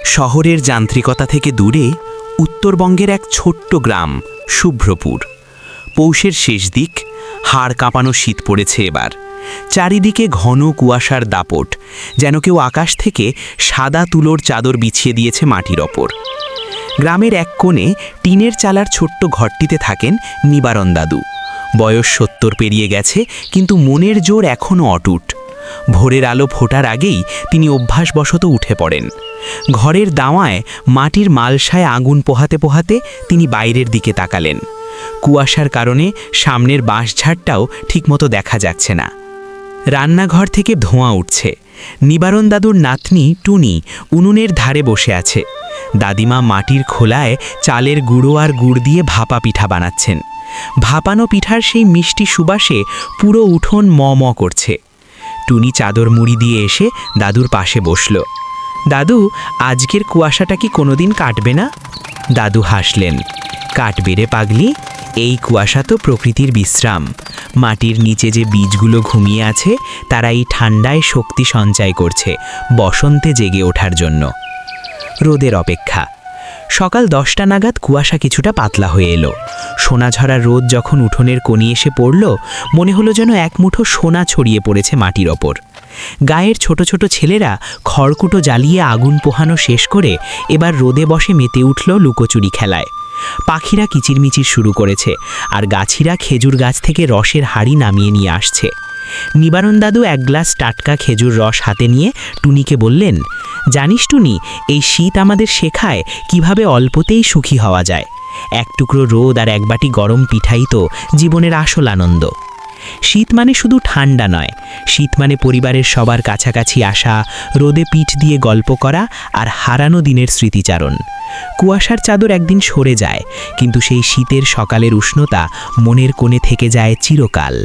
শহরের যান্ত্রিকতা থেকে দূরে উত্তরবঙ্গের এক ছোট্ট গ্রাম শুভ্রপুর। পৌষের শেষ দিক, হাড় কাঁপানো শীত পড়েছে এবার। চারিদিকে ঘন কুয়াশার দাপট, যেন কেউ আকাশ থেকে সাদা তুলোর চাদর বিছিয়ে দিয়েছে মাটির ওপর। গ্রামের এক কোণে টিনের চালার ছোট্ট ঘরটিতে থাকেন নিবারণ দাদু। বয়স ৭০ পেরিয়ে গেছে, কিন্তু মনের জোর এখনও অটুট। ভোরের আলো ফোটার আগেই তিনি অভ্যাসবশত উঠে পড়েন। ঘরের দাওয়ায় মাটির মালসায় আগুন পোহাতে পোহাতে তিনি বাইরের দিকে তাকালেন। কুয়াশার কারণে সামনের বাঁশঝাড়টাও ঠিকমতো দেখা যাচ্ছে না। রান্নাঘর থেকে ধোঁয়া উঠছে। নিবারণ দাদুর নাতনি টুনি উনুনের ধারে বসে আছে। দাদিমা মাটির খোলায় চালের গুঁড়ো আর গুড় দিয়ে ভাপা পিঠা বানাচ্ছেন। ভাপানো পিঠার সেই মিষ্টি সুবাসে পুরো উঠোন ম ম করছে। টুনি চাদর মুড়ি দিয়ে এসে দাদুর পাশে বসল। দাদু, আজকের কুয়াশাটা কি কোনোদিন কাটবে না? দাদু হাসলেন। কাটবে রে পাগলি, এই কুয়াশা তো প্রকৃতির বিশ্রাম। মাটির নিচে যে বীজগুলো ঘুমিয়ে আছে তারা এই ঠান্ডায় শক্তি সঞ্চয় করছে বসন্তে জেগে ওঠার জন্য। রোদের অপেক্ষা। সকাল 10টা নাগাদ কুয়াশা কিছুটা পাতলা হয়ে এলো। সোনাঝরা রোদ যখন উঠোনের কোণে এসে পড়ল, মনে হলো যেন এক মুঠো সোনা ছড়িয়ে পড়েছে মাটির ওপর। গায়ের ছোট ছোট ছেলেরা খড়কুটো জ্বালিয়ে আগুন পোহানো শেষ করে এবার রোদে বসে মেতে উঠল লুকোচুরি খেলায়। পাখিরা কিচিরমিচির শুরু করেছে, আর গাছিরা খেজুর গাছ থেকে রসের হাঁড়ি নামিয়ে নিয়ে আসছে। নিবারণ দাদু এক গ্লাস টাটকা খেজুর রস হাতে নিয়ে টুনিকে বললেন, জানিস টুনি, এই শীত আমাদের শেখায় কিভাবে অল্পতেই সুখী হওয়া যায়। এক টুকরো রোদ আর এক বাটি গরম পিঠাই তো জীবনের আসল আনন্দ। শীত মানে শুধু ঠান্ডা নয়, শীত মানে পরিবারের সবার কাছাকাছি আসা, রোদে পিঠ দিয়ে গল্প করা আর হারানো দিনের স্মৃতিচারণ। কুয়াশার চাদর একদিন সরে যায়, কিন্তু সেই শীতের সকালের উষ্ণতা মনের কোণে থেকে যায় চিরকাল।